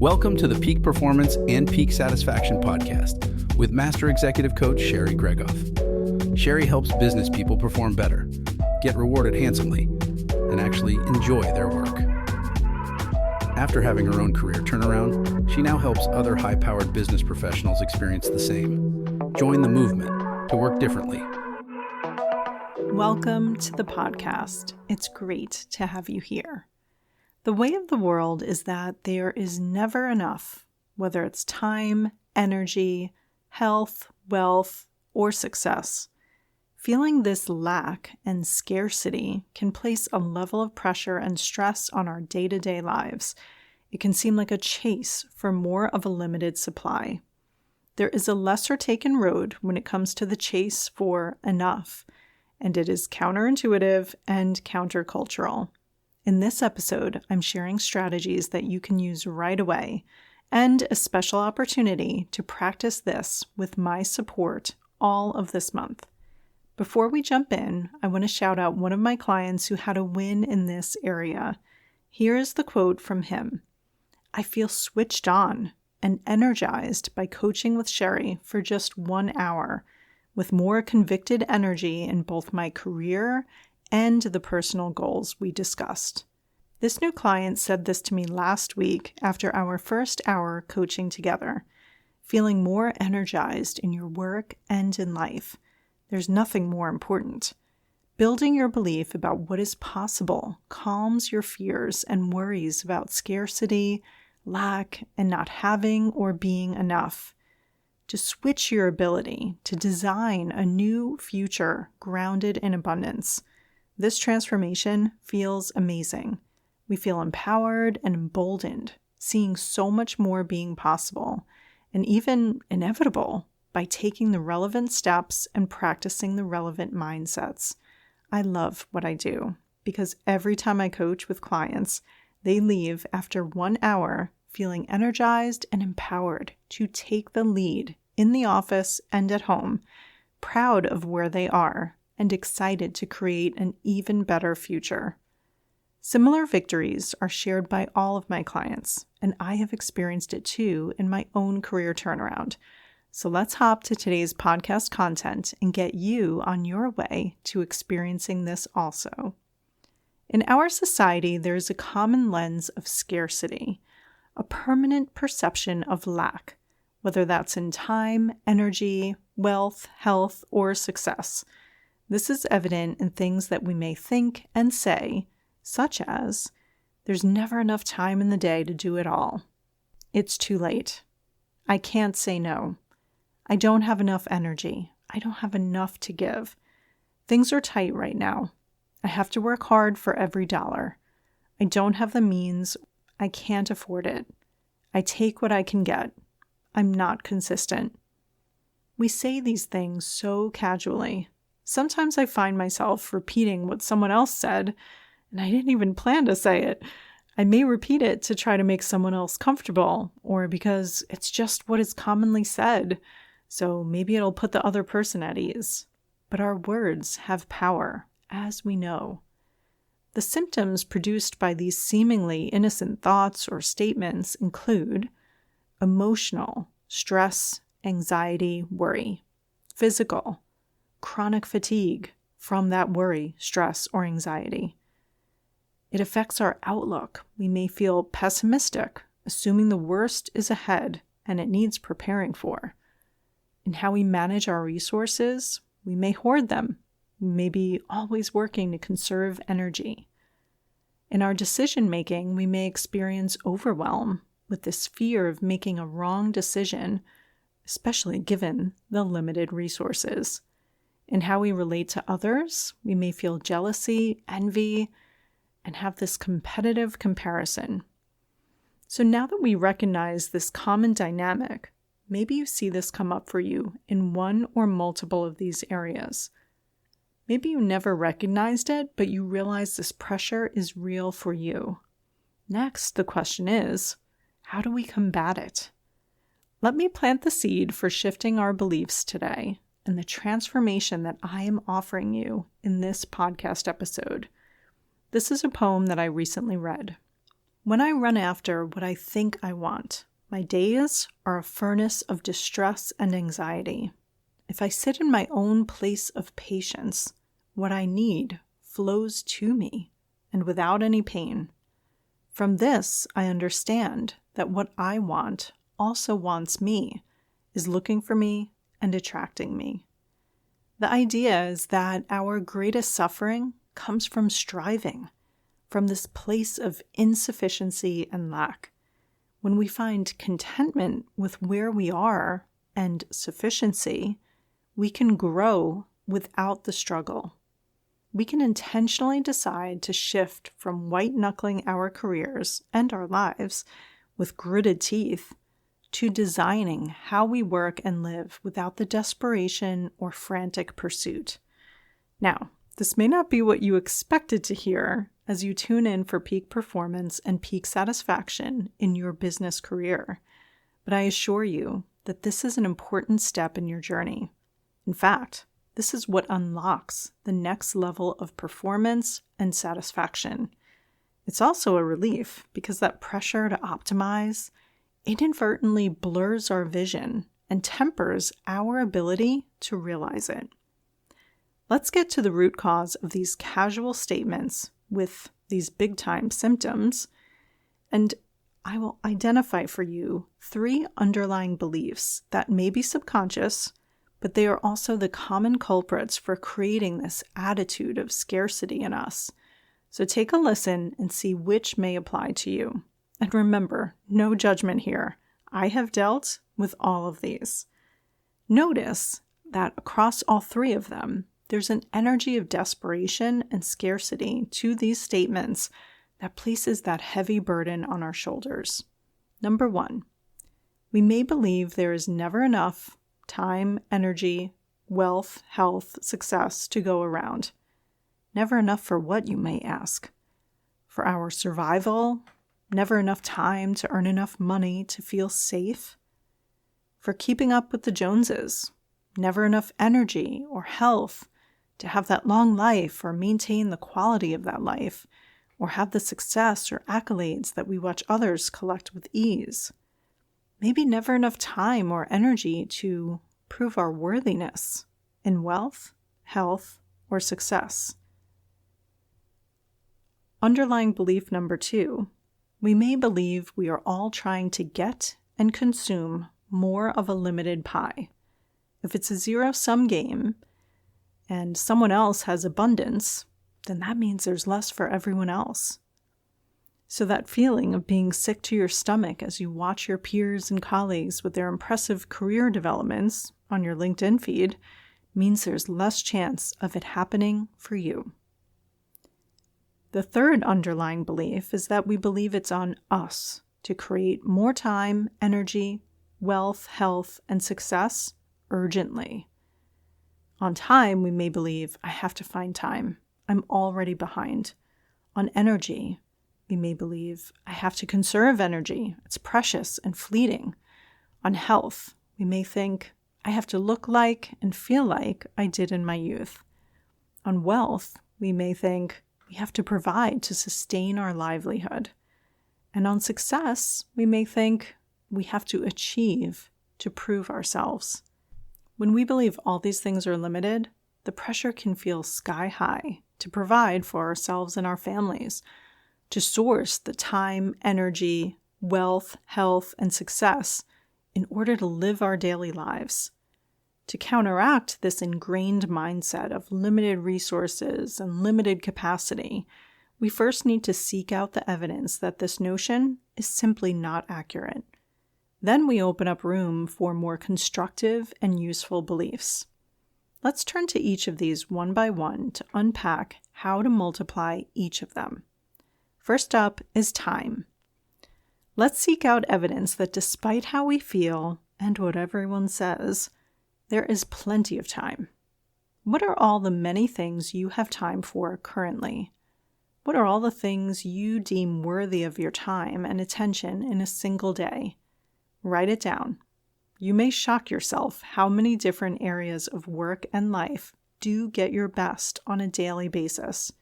Welcome to the Peak Performance and Peak Satisfaction podcast with Master Executive Coach Sherry Gregoff. Sherry helps business people perform better, get rewarded handsomely, and actually enjoy their work. After having her own career turnaround, she now helps other high-powered business professionals experience the same. Join the movement to work differently. Welcome to the podcast. It's great to have you here. The way of the world is that there is never enough, whether it's time, energy, health, wealth, or success. Feeling this lack and scarcity can place a level of pressure and stress on our day-to-day lives. It can seem like a chase for more of a limited supply. There is a lesser taken road when it comes to the chase for enough, and it is counterintuitive and countercultural. In this episode, I'm sharing strategies that you can use right away and a special opportunity to practice this with my support all of this month. Before we jump in, I want to shout out one of my clients who had a win in this area. Here is the quote from him. "I feel switched on and energized by coaching with Sherry for just 1 hour, with more convicted energy in both my career and the personal goals we discussed." This new client said this to me last week after our first hour coaching together. Feeling more energized in your work and in life. There's nothing more important. Building your belief about what is possible calms your fears and worries about scarcity, lack, and not having or being enough. To switch your ability to design a new future grounded in abundance. This transformation feels amazing. We feel empowered and emboldened, seeing so much more being possible, and even inevitable by taking the relevant steps and practicing the relevant mindsets. I love what I do because every time I coach with clients, they leave after 1 hour feeling energized and empowered to take the lead in the office and at home, proud of where they are, and excited to create an even better future. Similar victories are shared by all of my clients, and I have experienced it too in my own career turnaround. So let's hop to today's podcast content and get you on your way to experiencing this also. In our society, there is a common lens of scarcity, a permanent perception of lack, whether that's in time, energy, wealth, health, or success. This is evident in things that we may think and say, such as, "There's never enough time in the day to do it all." "It's too late." "I can't say no." "I don't have enough energy." "I don't have enough to give." "Things are tight right now." "I have to work hard for every dollar." "I don't have the means." "I can't afford it." "I take what I can get." "I'm not consistent." We say these things so casually. Sometimes I find myself repeating what someone else said, and I didn't even plan to say it. I may repeat it to try to make someone else comfortable, or because it's just what is commonly said, so maybe it'll put the other person at ease. But our words have power, as we know. The symptoms produced by these seemingly innocent thoughts or statements include emotional, stress, anxiety, worry; physical, chronic fatigue from that worry, stress, or anxiety. It affects our outlook. We may feel pessimistic, assuming the worst is ahead and it needs preparing for. In how we manage our resources, we may hoard them. We may be always working to conserve energy. In our decision-making, we may experience overwhelm with this fear of making a wrong decision, especially given the limited resources. In how we relate to others, we may feel jealousy, envy, and have this competitive comparison. So now that we recognize this common dynamic, maybe you see this come up for you in one or multiple of these areas. Maybe you never recognized it, but you realize this pressure is real for you. Next, the question is, how do we combat it? Let me plant the seed for shifting our beliefs today and the transformation that I am offering you in this podcast episode. This is a poem that I recently read. When I run after what I think I want, my days are a furnace of distress and anxiety. If I sit in my own place of patience, what I need flows to me and without any pain. From this, I understand that what I want also wants me, is looking for me and attracting me. The idea is that our greatest suffering comes from striving, from this place of insufficiency and lack. When we find contentment with where we are and sufficiency, we can grow without the struggle. We can intentionally decide to shift from white-knuckling our careers and our lives with gritted teeth to designing how we work and live without the desperation or frantic pursuit. Now, this may not be what you expected to hear as you tune in for peak performance and peak satisfaction in your business career, but I assure you that this is an important step in your journey. In fact, this is what unlocks the next level of performance and satisfaction. It's also a relief because that pressure to optimize inadvertently blurs our vision and tempers our ability to realize it. Let's get to the root cause of these casual statements with these big-time symptoms, and I will identify for you 3 underlying beliefs that may be subconscious, but they are also the common culprits for creating this attitude of scarcity in us. So take a listen and see which may apply to you. And remember, no judgment here. I have dealt with all of these. Notice that across all 3 of them, there's an energy of desperation and scarcity to these statements that places that heavy burden on our shoulders. Number 1, we may believe there is never enough time, energy, wealth, health, success to go around. Never enough for what, you may ask? For our survival? Never enough time to earn enough money to feel safe? For keeping up with the Joneses? Never enough energy or health to have that long life or maintain the quality of that life, or have the success or accolades that we watch others collect with ease? Maybe never enough time or energy to prove our worthiness in wealth, health, or success. Underlying belief number 2, we may believe we are all trying to get and consume more of a limited pie. If it's a zero-sum game and someone else has abundance, then that means there's less for everyone else. So that feeling of being sick to your stomach as you watch your peers and colleagues with their impressive career developments on your LinkedIn feed means there's less chance of it happening for you. The third underlying belief is that we believe it's on us to create more time, energy, wealth, health, and success urgently. On time, we may believe, I have to find time. I'm already behind. On energy, we may believe, I have to conserve energy. It's precious and fleeting. On health, we may think, I have to look like and feel like I did in my youth. On wealth, we may think, we have to provide to sustain our livelihood. And on success, we may think, we have to achieve to prove ourselves. When we believe all these things are limited, the pressure can feel sky high to provide for ourselves and our families, to source the time, energy, wealth, health, and success in order to live our daily lives. To counteract this ingrained mindset of limited resources and limited capacity, we first need to seek out the evidence that this notion is simply not accurate. Then we open up room for more constructive and useful beliefs. Let's turn to each of these one by one to unpack how to multiply each of them. First up is time. Let's seek out evidence that despite how we feel and what everyone says, there is plenty of time. What are all the many things you have time for currently? What are all the things you deem worthy of your time and attention in a single day? Write it down. You may shock yourself how many different areas of work and life do get your best on a daily basis.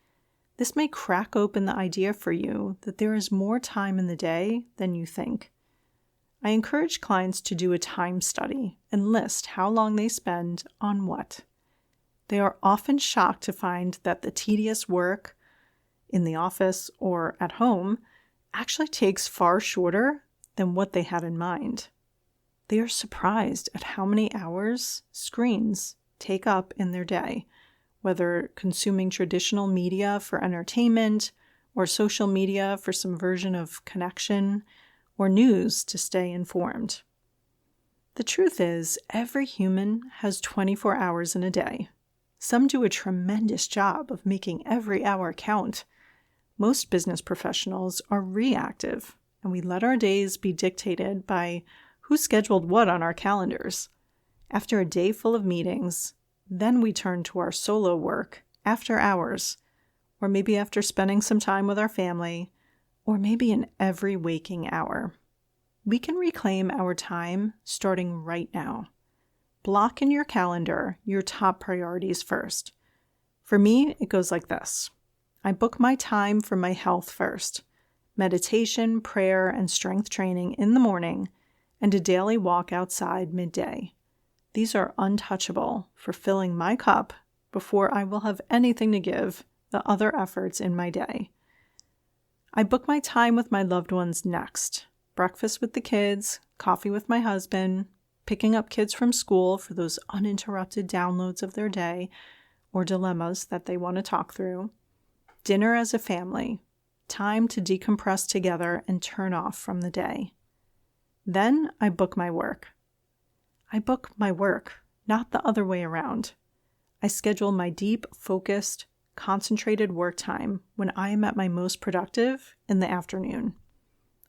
This may crack open the idea for you that there is more time in the day than you think. I encourage clients to do a time study and list how long they spend on what. They are often shocked to find that the tedious work in the office or at home actually takes far shorter than what they had in mind. They are surprised at how many hours screens take up in their day, whether consuming traditional media for entertainment or social media for some version of connection or news to stay informed. The truth is, every human has 24 hours in a day. Some do a tremendous job of making every hour count. Most business professionals are reactive, and we let our days be dictated by who scheduled what on our calendars. After a day full of meetings, then we turn to our solo work after hours, or maybe after spending some time with our family, or maybe in every waking hour. We can reclaim our time starting right now. Block in your calendar your top priorities first. For me, it goes like this. I book my time for my health first. Meditation, prayer, and strength training in the morning, and a daily walk outside midday. These are untouchable for filling my cup before I will have anything to give the other efforts in my day. I book my time with my loved ones next. Breakfast with the kids, coffee with my husband, picking up kids from school for those uninterrupted downloads of their day or dilemmas that they want to talk through. Dinner as a family, time to decompress together and turn off from the day. Then I book my work. I book my work, not the other way around. I schedule my deep, focused, concentrated work time when I am at my most productive in the afternoon.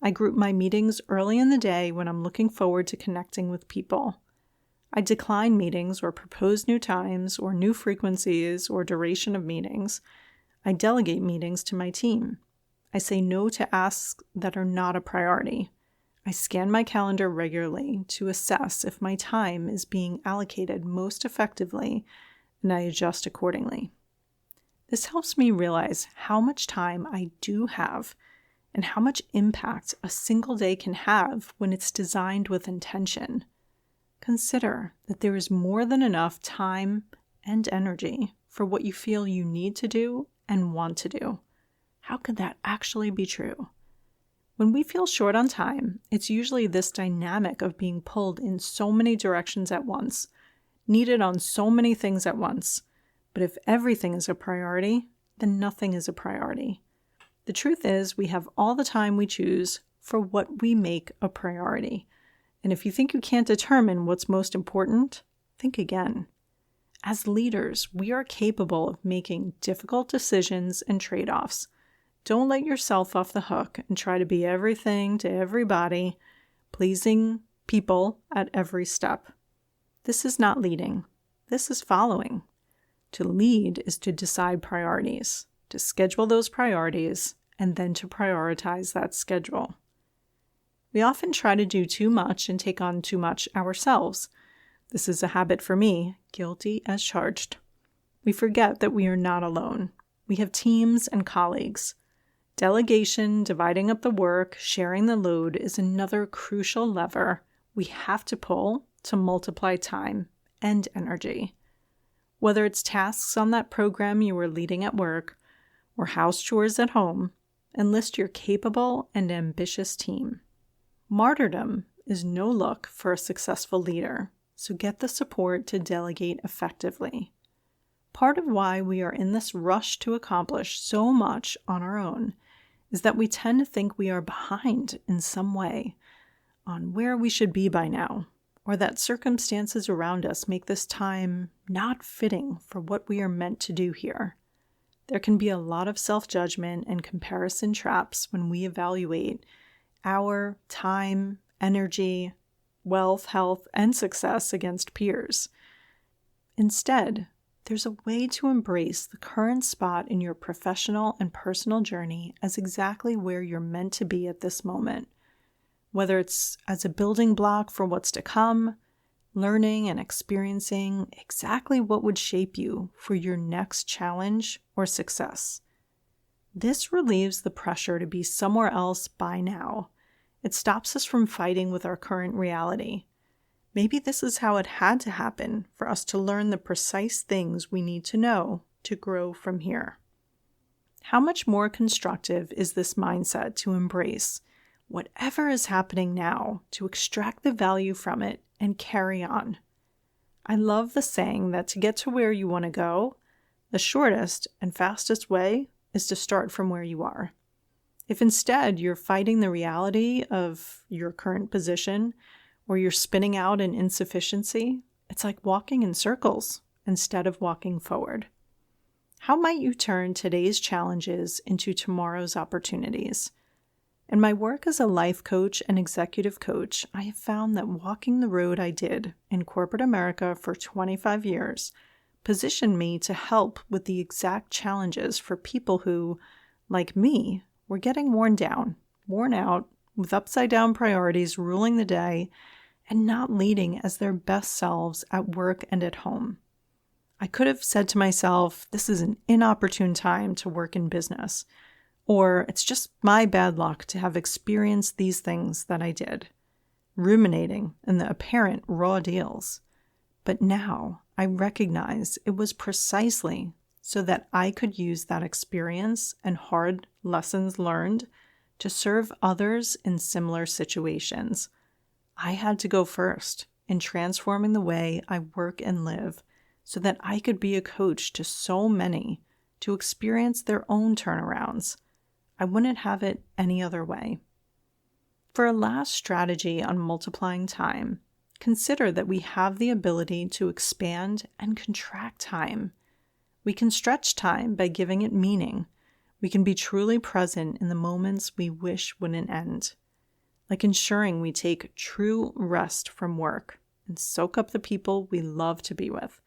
I group my meetings early in the day when I'm looking forward to connecting with people. I decline meetings or propose new times or new frequencies or duration of meetings. I delegate meetings to my team. I say no to asks that are not a priority. I scan my calendar regularly to assess if my time is being allocated most effectively, and I adjust accordingly. This helps me realize how much time I do have and how much impact a single day can have when it's designed with intention. Consider that there is more than enough time and energy for what you feel you need to do and want to do. How could that actually be true? When we feel short on time, it's usually this dynamic of being pulled in so many directions at once, needed on so many things at once. But if everything is a priority, then nothing is a priority. The truth is, we have all the time we choose for what we make a priority. And if you think you can't determine what's most important, think again. As leaders, we are capable of making difficult decisions and trade-offs. Don't let yourself off the hook and try to be everything to everybody, pleasing people at every step. This is not leading. This is following. To lead is to decide priorities, to schedule those priorities, and then to prioritize that schedule. We often try to do too much and take on too much ourselves. This is a habit for me, guilty as charged. We forget that we are not alone. We have teams and colleagues. Delegation, dividing up the work, sharing the load is another crucial lever we have to pull to multiply time and energy. Whether it's tasks on that program you are leading at work or house chores at home, enlist your capable and ambitious team. Martyrdom is no look for a successful leader, so get the support to delegate effectively. Part of why we are in this rush to accomplish so much on our own is that we tend to think we are behind in some way on where we should be by now, or that circumstances around us make this time not fitting for what we are meant to do here. There can be a lot of self-judgment and comparison traps when we evaluate our time, energy, wealth, health, and success against peers. Instead, there's a way to embrace the current spot in your professional and personal journey as exactly where you're meant to be at this moment. Whether it's as a building block for what's to come, learning and experiencing exactly what would shape you for your next challenge or success. This relieves the pressure to be somewhere else by now. It stops us from fighting with our current reality. Maybe this is how it had to happen for us to learn the precise things we need to know to grow from here. How much more constructive is this mindset to embrace whatever is happening now, to extract the value from it and carry on? I love the saying that to get to where you want to go, the shortest and fastest way is to start from where you are. If instead you're fighting the reality of your current position, or you're spinning out in insufficiency, it's like walking in circles instead of walking forward. How might you turn today's challenges into tomorrow's opportunities? In my work as a life coach and executive coach, I have found that walking the road I did in corporate America for 25 years positioned me to help with the exact challenges for people who, like me, were getting worn down, worn out, with upside-down priorities ruling the day, and not leading as their best selves at work and at home. I could have said to myself, this is an inopportune time to work in business, or it's just my bad luck to have experienced these things that I did, ruminating in the apparent raw deals. But now I recognize it was precisely so that I could use that experience and hard lessons learned to serve others in similar situations. I had to go first in transforming the way I work and live so that I could be a coach to so many to experience their own turnarounds. I wouldn't have it any other way. For a last strategy on multiplying time, consider that we have the ability to expand and contract time. We can stretch time by giving it meaning. We can be truly present in the moments we wish wouldn't end, like ensuring we take true rest from work and soak up the people we love to be with.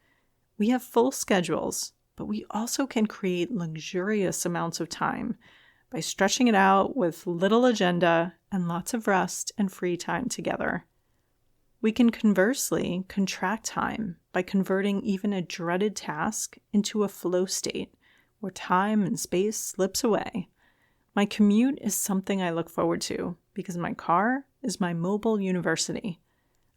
We have full schedules, but we also can create luxurious amounts of time by stretching it out with little agenda and lots of rest and free time together. We can conversely contract time by converting even a dreaded task into a flow state where time and space slips away. My commute is something I look forward to because my car is my mobile university.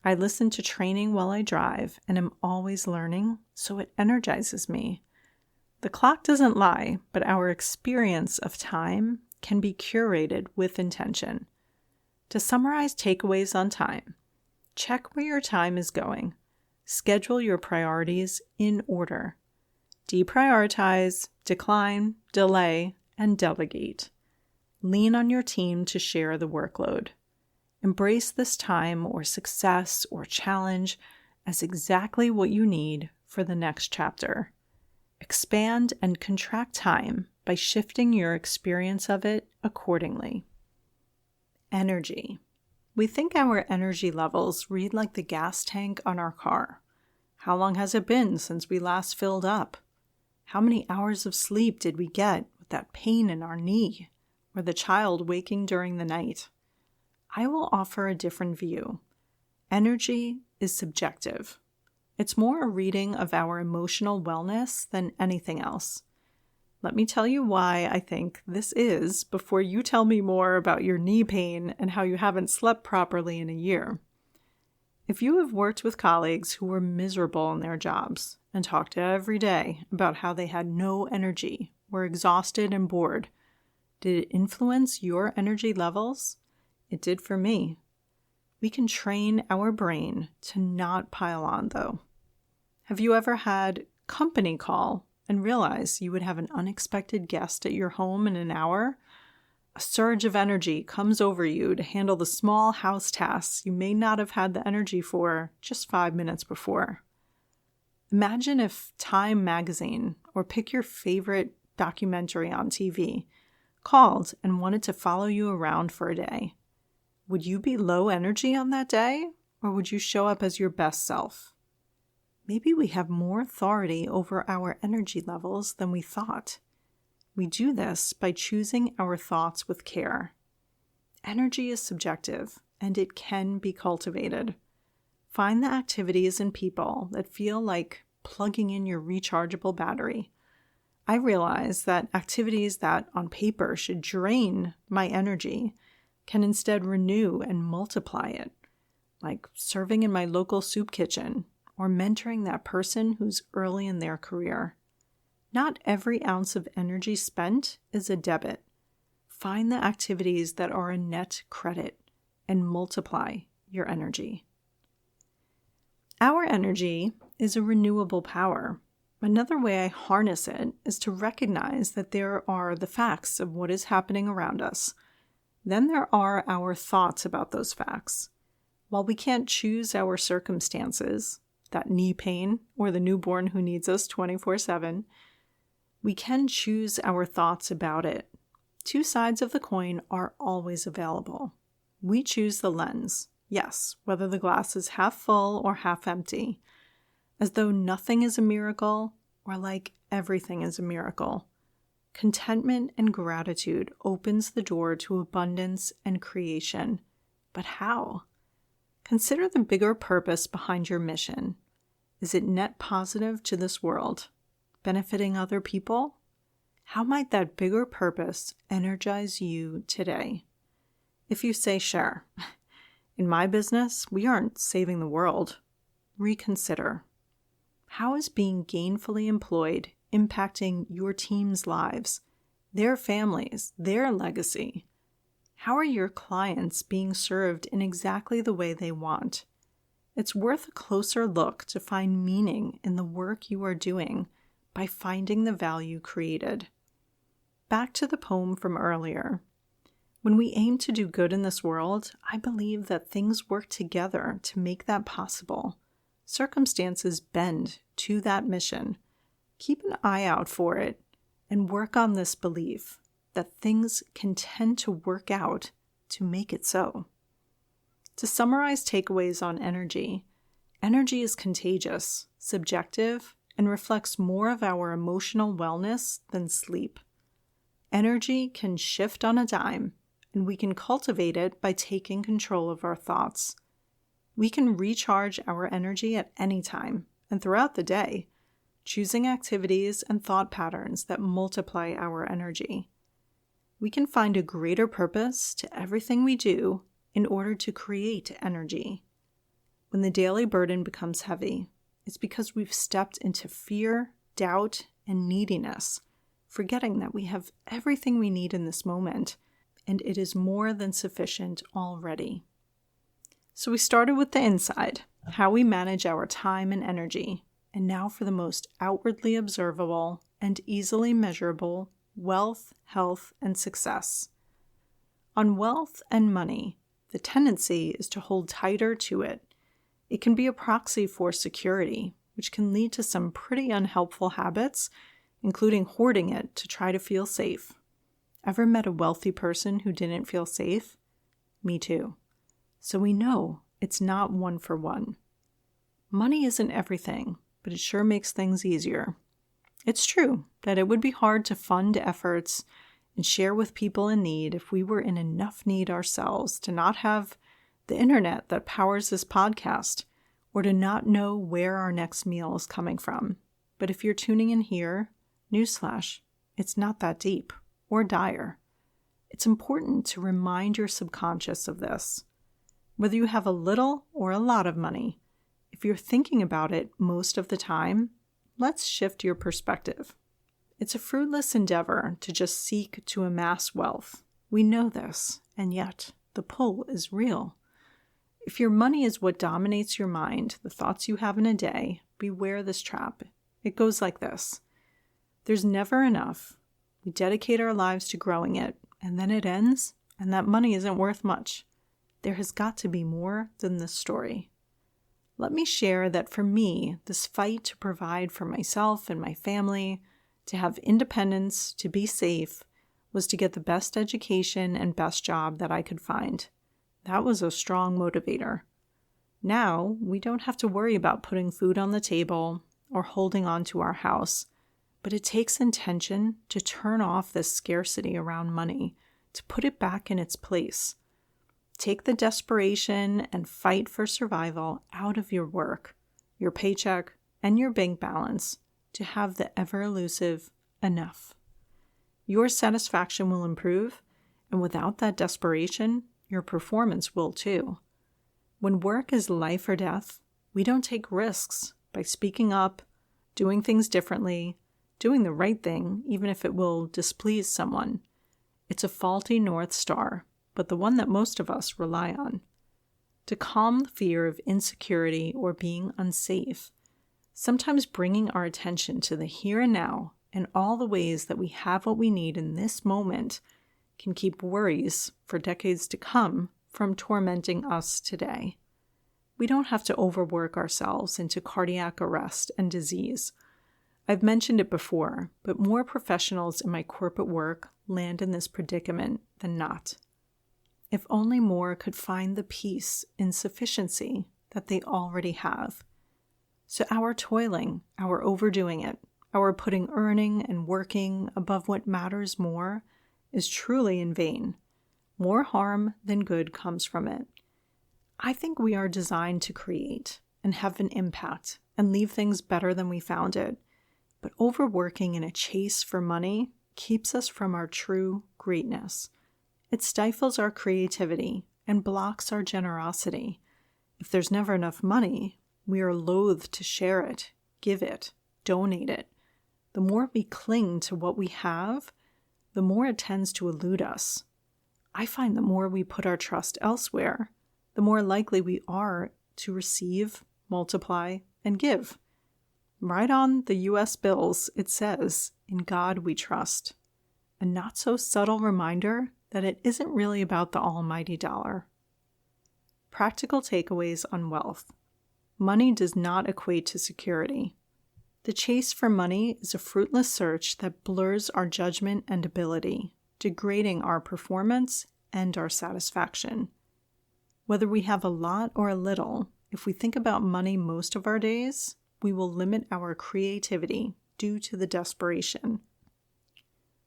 I listen to training while I drive and am always learning, so it energizes me. The clock doesn't lie, but our experience of time can be curated with intention. To summarize takeaways on time, check where your time is going. Schedule your priorities in order. Deprioritize, decline, delay, and delegate. Lean on your team to share the workload. Embrace this time or success or challenge as exactly what you need for the next chapter. Expand and contract time by shifting your experience of it accordingly. Energy. We think our energy levels read like the gas tank on our car. How long has it been since we last filled up? How many hours of sleep did we get with that pain in our knee, or the child waking during the night? I will offer a different view. Energy is subjective. It's more a reading of our emotional wellness than anything else. Let me tell you why I think this is before you tell me more about your knee pain and how you haven't slept properly in a year. If you have worked with colleagues who were miserable in their jobs and talked every day about how they had no energy, were exhausted and bored, did it influence your energy levels? It did for me. We can train our brain to not pile on, though. Have you ever had company call and realize you would have an unexpected guest at your home in an hour? A surge of energy comes over you to handle the small house tasks you may not have had the energy for just 5 minutes before. Imagine if Time magazine, or pick your favorite documentary on TV, called and wanted to follow you around for a day. Would you be low energy on that day, or would you show up as your best self? Maybe we have more authority over our energy levels than we thought. We do this by choosing our thoughts with care. Energy is subjective, and it can be cultivated. Find the activities and people that feel like plugging in your rechargeable battery. I realize that activities that on paper should drain my energy can instead renew and multiply it, like serving in my local soup kitchen or mentoring that person who's early in their career. Not every ounce of energy spent is a debit. Find the activities that are a net credit and multiply your energy. Our energy is a renewable power. Another way I harness it is to recognize that there are the facts of what is happening around us. Then there are our thoughts about those facts. While we can't choose our circumstances, that knee pain or the newborn who needs us 24/7, we can choose our thoughts about it. Two sides of the coin are always available. We choose the lens, yes, whether the glass is half full or half empty, as though nothing is a miracle or like everything is a miracle. Contentment and gratitude opens the door to abundance and creation. But how? Consider the bigger purpose behind your mission. Is it net positive to this world? Benefiting other people? How might that bigger purpose energize you today? If you say, sure, in my business, we aren't saving the world, reconsider. How is being gainfully employed impacting your team's lives, their families, their legacy? How are your clients being served in exactly the way they want? It's worth a closer look to find meaning in the work you are doing by finding the value created. Back to the poem from earlier. When we aim to do good in this world, I believe that things work together to make that possible. Circumstances bend to that mission. Keep an eye out for it and work on this belief that things can tend to work out to make it so. To summarize takeaways on energy, energy is contagious, subjective, and reflects more of our emotional wellness than sleep. Energy can shift on a dime, and we can cultivate it by taking control of our thoughts. We can recharge our energy at any time and throughout the day, choosing activities and thought patterns that multiply our energy. We can find a greater purpose to everything we do in order to create energy. When the daily burden becomes heavy, it's because we've stepped into fear, doubt, and neediness, forgetting that we have everything we need in this moment, and it is more than sufficient already. So we started with the inside, how we manage our time and energy, and now for the most outwardly observable and easily measurable wealth, health, and success. On wealth and money, the tendency is to hold tighter to it. It can be a proxy for security, which can lead to some pretty unhelpful habits, including hoarding it to try to feel safe. Ever met a wealthy person who didn't feel safe? Me too. So we know it's not one for one. Money isn't everything, but it sure makes things easier. It's true that it would be hard to fund efforts and share with people in need if we were in enough need ourselves to not have the internet that powers this podcast or to not know where our next meal is coming from. But if you're tuning in here, newsflash, it's not that deep or dire. It's important to remind your subconscious of this. Whether you have a little or a lot of money, if you're thinking about it most of the time, let's shift your perspective. It's a fruitless endeavor to just seek to amass wealth. We know this, and yet the pull is real. If your money is what dominates your mind, the thoughts you have in a day, beware this trap. It goes like this. There's never enough. We dedicate our lives to growing it, and then it ends, and that money isn't worth much. There has got to be more than this story. Let me share that for me, this fight to provide for myself and my family, to have independence, to be safe, was to get the best education and best job that I could find. That was a strong motivator. Now, we don't have to worry about putting food on the table or holding on to our house, but it takes intention to turn off this scarcity around money, to put it back in its place. Take the desperation and fight for survival out of your work, your paycheck, and your bank balance to have the ever-elusive enough. Your satisfaction will improve, and without that desperation, your performance will too. When work is life or death, we don't take risks by speaking up, doing things differently, doing the right thing, even if it will displease someone. It's a faulty North Star, but the one that most of us rely on. To calm the fear of insecurity or being unsafe, sometimes bringing our attention to the here and now and all the ways that we have what we need in this moment can keep worries for decades to come from tormenting us today. We don't have to overwork ourselves into cardiac arrest and disease. I've mentioned it before, but more professionals in my corporate work land in this predicament than not. If only more could find the peace in sufficiency that they already have. So our toiling, our overdoing it, our putting earning and working above what matters more is truly in vain. More harm than good comes from it. I think we are designed to create and have an impact and leave things better than we found it. But overworking in a chase for money keeps us from our true greatness. It stifles our creativity and blocks our generosity. If there's never enough money, we are loath to share it, give it, donate it. The more we cling to what we have, the more it tends to elude us. I find the more we put our trust elsewhere, the more likely we are to receive, multiply, and give. Right on the U.S. bills, it says, "In God we trust." A not so subtle reminder that it isn't really about the almighty dollar. Practical takeaways on wealth. Money does not equate to security. The chase for money is a fruitless search that blurs our judgment and ability, degrading our performance and our satisfaction. Whether we have a lot or a little, if we think about money most of our days, we will limit our creativity due to the desperation.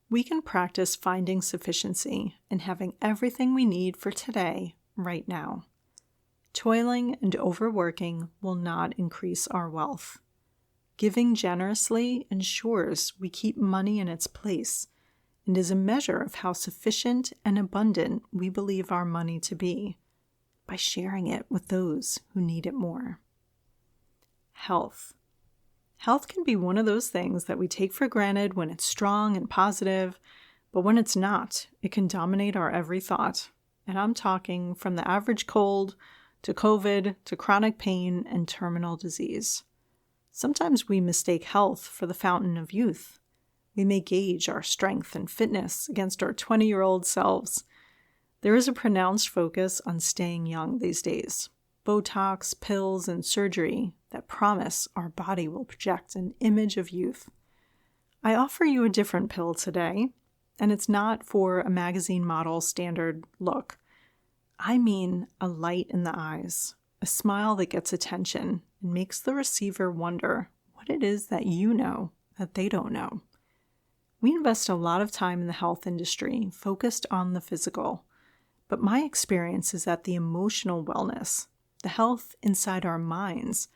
We can practice finding sufficiency and having everything we need for today, right now. Toiling and overworking will not increase our wealth. Giving generously ensures we keep money in its place and is a measure of how sufficient and abundant we believe our money to be, by sharing it with those who need it more. Health. Health can be one of those things that we take for granted when it's strong and positive, but when it's not, it can dominate our every thought. And I'm talking from the average cold to COVID to chronic pain and terminal disease. Sometimes we mistake health for the fountain of youth. We may gauge our strength and fitness against our 20-year-old selves. There is a pronounced focus on staying young these days. Botox, pills, and surgery that promise our body will project an image of youth. I offer you a different pill today, and it's not for a magazine model standard look. I mean a light in the eyes, a smile that gets attention and makes the receiver wonder what it is that you know that they don't know. We invest a lot of time in the health industry focused on the physical, but my experience is that the emotional wellness, the health inside our minds,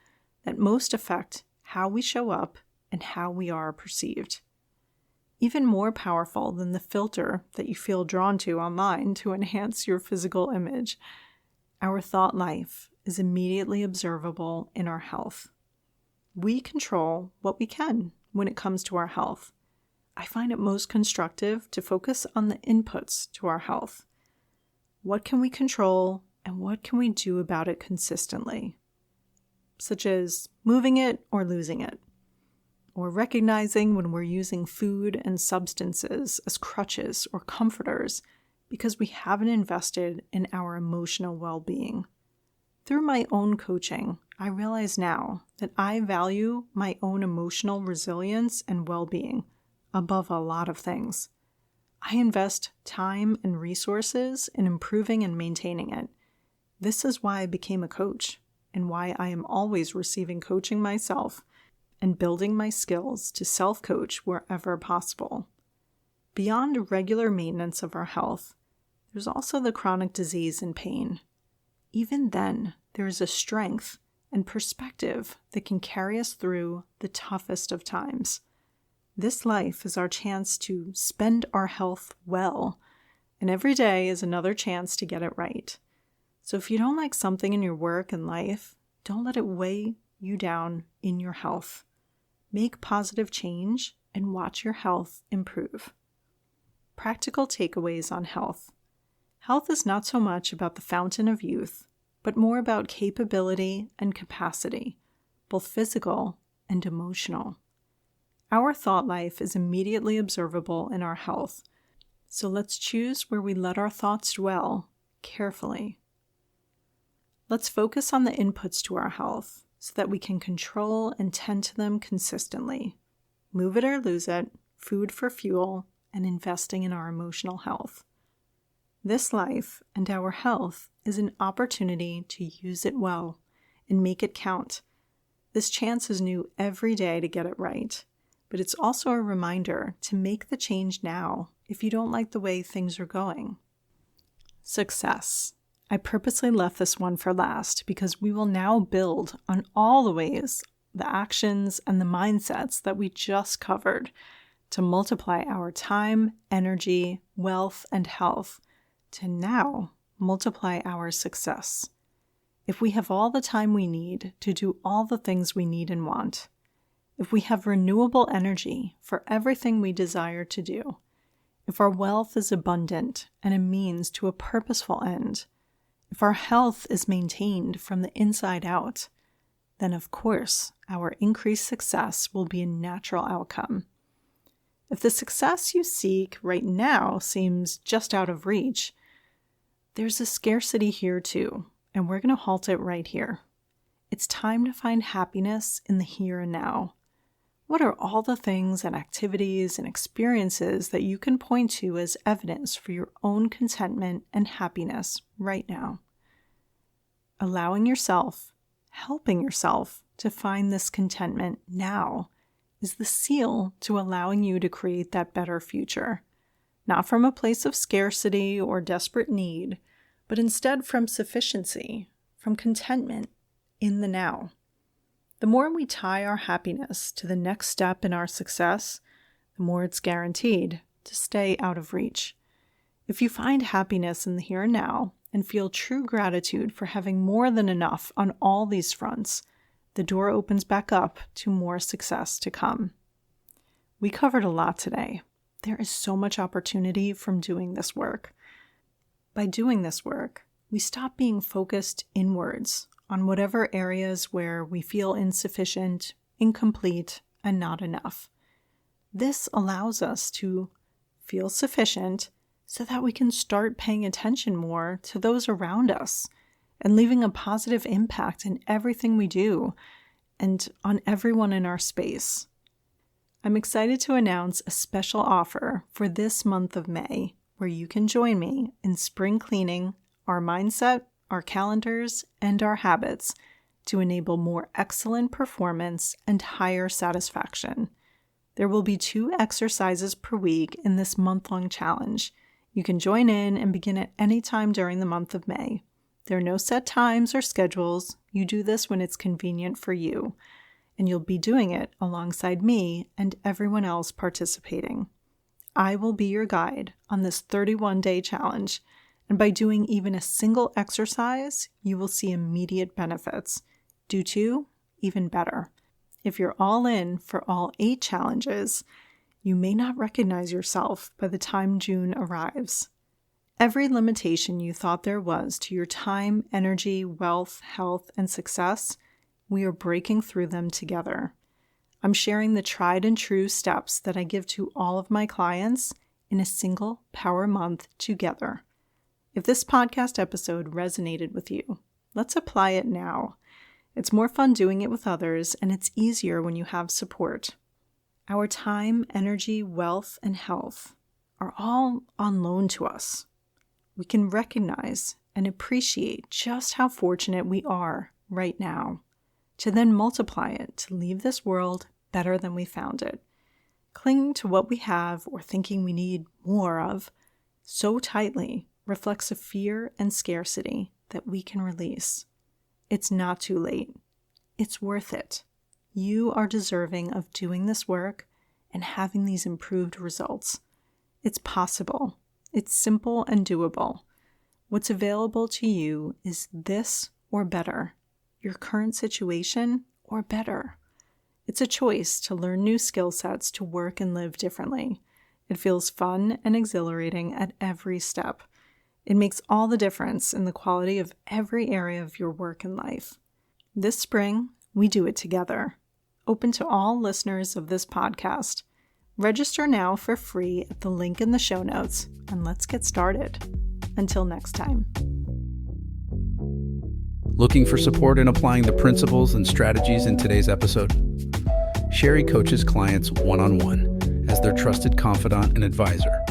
that most affect how we show up and how we are perceived. Even more powerful than the filter that you feel drawn to online to enhance your physical image, our thought life is immediately observable in our health. We control what we can when it comes to our health. I find it most constructive to focus on the inputs to our health. What can we control and what can we do about it consistently? Such as moving it or losing it, or recognizing when we're using food and substances as crutches or comforters because we haven't invested in our emotional well-being. Through my own coaching, I realize now that I value my own emotional resilience and well-being above a lot of things. I invest time and resources in improving and maintaining it. This is why I became a coach and why I am always receiving coaching myself and building my skills to self-coach wherever possible. Beyond regular maintenance of our health, there's also the chronic disease and pain. Even then, there is a strength and perspective that can carry us through the toughest of times. This life is our chance to spend our health well, and every day is another chance to get it right. So if you don't like something in your work and life, don't let it weigh you down in your health. Make positive change and watch your health improve. Practical takeaways on health. Health is not so much about the fountain of youth, but more about capability and capacity, both physical and emotional. Our thought life is immediately observable in our health, so let's choose where we let our thoughts dwell carefully. Let's focus on the inputs to our health so that we can control and tend to them consistently. Move it or lose it, food for fuel, and investing in our emotional health. This life and our health is an opportunity to use it well and make it count. This chance is new every day to get it right, but it's also a reminder to make the change now if you don't like the way things are going. Success. I purposely left this one for last because we will now build on all the ways, the actions, and the mindsets that we just covered to multiply our time, energy, wealth, and health to now multiply our success. If we have all the time we need to do all the things we need and want, if we have renewable energy for everything we desire to do, if our wealth is abundant and a means to a purposeful end, if our health is maintained from the inside out, then of course our increased success will be a natural outcome. If the success you seek right now seems just out of reach, there's a scarcity here too, and we're going to halt it right here. It's time to find happiness in the here and now. What are all the things and activities and experiences that you can point to as evidence for your own contentment and happiness right now? Allowing yourself, helping yourself to find this contentment now is the seal to allowing you to create that better future. Not from a place of scarcity or desperate need, but instead from sufficiency, from contentment in the now. The more we tie our happiness to the next step in our success, the more it's guaranteed to stay out of reach. If you find happiness in the here and now and feel true gratitude for having more than enough on all these fronts, the door opens back up to more success to come. We covered a lot today. There is so much opportunity from doing this work. By doing this work, we stop being focused inwards on whatever areas where we feel insufficient, incomplete, and not enough. This allows us to feel sufficient so that we can start paying attention more to those around us and leaving a positive impact in everything we do and on everyone in our space. I'm excited to announce a special offer for this month of May, where you can join me in spring cleaning our mindset, our calendars, and our habits to enable more excellent performance and higher satisfaction. There will be 2 exercises per week in this month-long challenge. You can join in and begin at any time during the month of May. There are no set times or schedules. You do this when it's convenient for you, and you'll be doing it alongside me and everyone else participating. I will be your guide on this 31-day challenge, and by doing even a single exercise, you will see immediate benefits. Do 2, even better. If you're all in for all 8 challenges, you may not recognize yourself by the time June arrives. Every limitation you thought there was to your time, energy, wealth, health, and success, we are breaking through them together. I'm sharing the tried and true steps that I give to all of my clients in a single Power Month together. If this podcast episode resonated with you, let's apply it now. It's more fun doing it with others, and it's easier when you have support. Our time, energy, wealth, and health are all on loan to us. We can recognize and appreciate just how fortunate we are right now, to then multiply it to leave this world better than we found it. Clinging to what we have or thinking we need more of so tightly reflects a fear and scarcity that we can release. It's not too late. It's worth it. You are deserving of doing this work and having these improved results. It's possible. It's simple and doable. What's available to you is this or better, your current situation or better. It's a choice to learn new skill sets to work and live differently. It feels fun and exhilarating at every step. It makes all the difference in the quality of every area of your work and life. This spring, we do it together. Open to all listeners of this podcast. Register now for free at the link in the show notes, and let's get started. Until next time. Looking for support in applying the principles and strategies in today's episode? Sherry coaches clients one-on-one as their trusted confidant and advisor,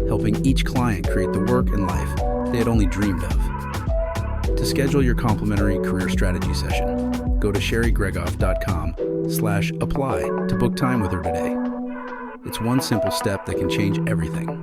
helping each client create the work and life they had only dreamed of. To schedule your complimentary career strategy session, go to sherrygregoff.com/apply to book time with her today. It's one simple step that can change everything.